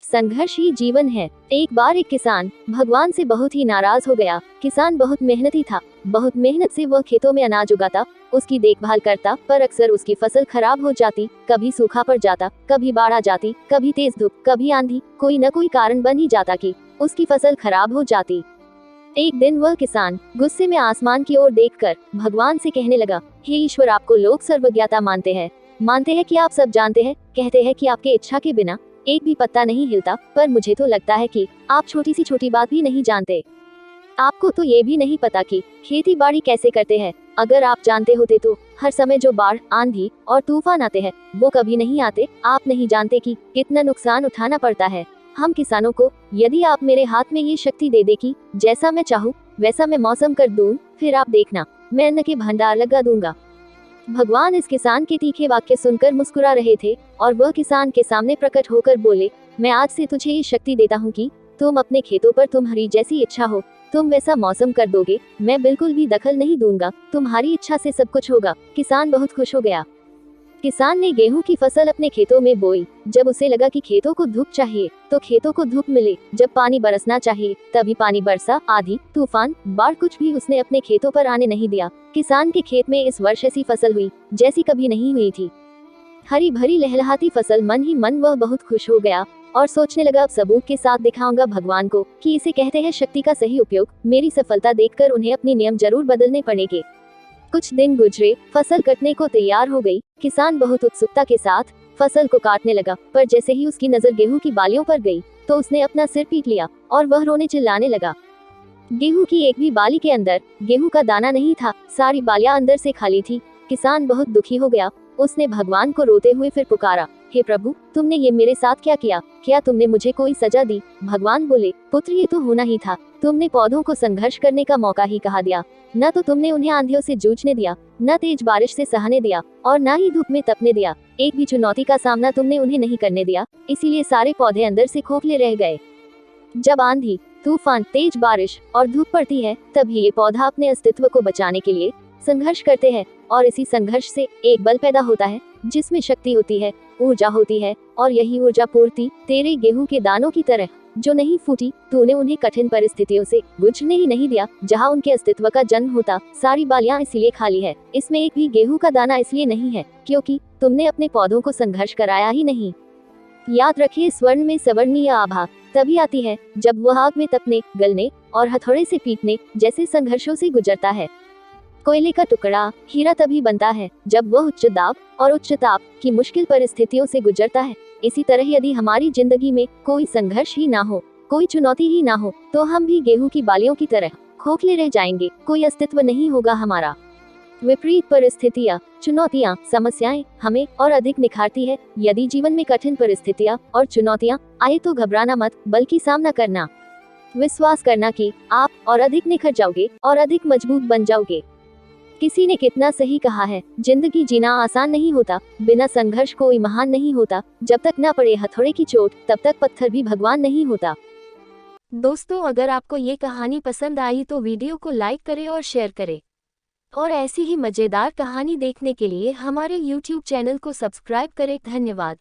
संघर्ष ही जीवन है। एक बार एक किसान भगवान से बहुत ही नाराज हो गया। किसान बहुत मेहनती था। बहुत मेहनत से वह खेतों में अनाज उगाता, उसकी देखभाल करता, पर अक्सर उसकी फसल खराब हो जाती। कभी सूखा पड़ जाता, कभी बाढ़ आ जाती, कभी तेज धूप, कभी आंधी। कोई न कोई कारण बन ही जाता कि उसकी फसल खराब हो जाती। एक दिन वह किसान गुस्से में आसमान की ओर देखकर भगवान से कहने लगा, हे ईश्वर, आपको लोग सर्वज्ञता मानते हैं कि आप सब जानते हैं, कहते हैं कि आपके इच्छा के बिना एक भी पत्ता नहीं हिलता, पर मुझे तो लगता है कि आप छोटी सी छोटी बात भी नहीं जानते। आपको तो ये भी नहीं पता कि खेती बाड़ी कैसे करते हैं। अगर आप जानते होते तो हर समय जो बाढ़, आंधी और तूफान आते हैं वो कभी नहीं आते। आप नहीं जानते कि कितना नुकसान उठाना पड़ता है हम किसानों को। यदि आप मेरे हाथ में ये शक्ति दे दे कि जैसा मैं चाहूँ वैसा मैं मौसम कर दूं, फिर आप देखना, मैं अन्न के भंडार लगा दूंगा। भगवान इस किसान के तीखे वाक्य सुनकर मुस्कुरा रहे थे और वह किसान के सामने प्रकट होकर बोले, मैं आज से तुझे ये शक्ति देता हूँ कि तुम अपने खेतों पर तुम्हारी जैसी इच्छा हो तुम वैसा मौसम कर दोगे। मैं बिल्कुल भी दखल नहीं दूंगा, तुम्हारी इच्छा से सब कुछ होगा। किसान बहुत खुश हो गया। किसान ने गेहूं की फसल अपने खेतों में बोई। जब उसे लगा कि खेतों को धूप चाहिए तो खेतों को धूप मिले, जब पानी बरसना चाहिए तभी पानी बरसा। आंधी, तूफान, बाढ़ कुछ भी उसने अपने खेतों पर आने नहीं दिया। किसान के खेत में इस वर्ष ऐसी फसल हुई जैसी कभी नहीं हुई थी। हरी भरी लहलहाती फसल। मन ही मन वह बहुत खुश हो गया और सोचने लगा, अब सबूत के साथ दिखाऊंगा भगवान को कि इसे कहते हैं शक्ति का सही उपयोग। मेरी सफलता देखकर उन्हें अपने नियम जरूर बदलने पड़ेंगे। कुछ दिन गुजरे, फसल कटने को तैयार हो गई। किसान बहुत उत्सुकता के साथ फसल को काटने लगा, पर जैसे ही उसकी नजर गेहूं की बालियों पर गई तो उसने अपना सिर पीट लिया और वह रोने चिल्लाने लगा। गेहूं की एक भी बाली के अंदर गेहूं का दाना नहीं था, सारी बालियां अंदर से खाली थी। किसान बहुत दुखी हो गया। उसने भगवान को रोते हुए फिर पुकारा, हे प्रभु, तुमने ये मेरे साथ क्या किया? क्या तुमने मुझे कोई सजा दी? भगवान बोले, पुत्र, ये तो होना ही था। तुमने पौधों को संघर्ष करने का मौका ही कहा दिया। न तो तुमने उन्हें आंधियों से जूझने दिया, न तेज बारिश से सहने दिया और न ही धूप में तपने दिया। एक भी चुनौती का सामना तुमने उन्हें नहीं करने दिया, इसीलिए सारे पौधे अंदर से खोखले रह गए। जब आंधी, तूफान, तेज बारिश और धूप पड़ती है तभी ये पौधा अपने अस्तित्व को बचाने के लिए संघर्ष करते हैं और इसी संघर्ष से एक बल पैदा होता है जिसमें शक्ति होती है, ऊर्जा होती है। और यही ऊर्जा पूर्ति तेरे गेहूं के दानों की तरह जो नहीं फूटी, तूने उन्हें कठिन परिस्थितियों से गुजरने ही नहीं दिया जहां उनके अस्तित्व का जन्म होता। सारी बालियां इसलिए खाली है, इसमें एक भी गेहूं का दाना इसलिए नहीं है क्योंकि तुमने अपने पौधों को संघर्ष कराया ही नहीं। याद रखिए, स्वर्ण में सवर्णीय आभा तभी आती है जब वह आग में तपने, गलने और हथौड़े से पीटने जैसे संघर्षों से गुजरता है। कोयले का टुकड़ा हीरा तभी बनता है जब वह उच्च दाब और उच्च ताप की मुश्किल परिस्थितियों से गुजरता है। इसी तरह यदि हमारी जिंदगी में कोई संघर्ष ही ना हो, कोई चुनौती ही ना हो, तो हम भी गेहूं की बालियों की तरह खोखले रह जाएंगे, कोई अस्तित्व नहीं होगा हमारा। विपरीत परिस्थितियाँ, चुनौतियाँ, समस्याएं हमें और अधिक निखारती है। यदि जीवन में कठिन परिस्थितियाँ और चुनौतियाँ आए तो घबराना मत, बल्कि सामना करना। विश्वास करना कि आप और अधिक निखर जाओगे और अधिक मजबूत बन जाओगे। किसी ने कितना सही कहा है, जिंदगी जीना आसान नहीं होता, बिना संघर्ष कोई महान नहीं होता। जब तक ना पड़े हथौड़े की चोट तब तक पत्थर भी भगवान नहीं होता। दोस्तों, अगर आपको ये कहानी पसंद आई तो वीडियो को लाइक करें और शेयर करें और ऐसी ही मजेदार कहानी देखने के लिए हमारे YouTube चैनल को सब्सक्राइब करें। धन्यवाद।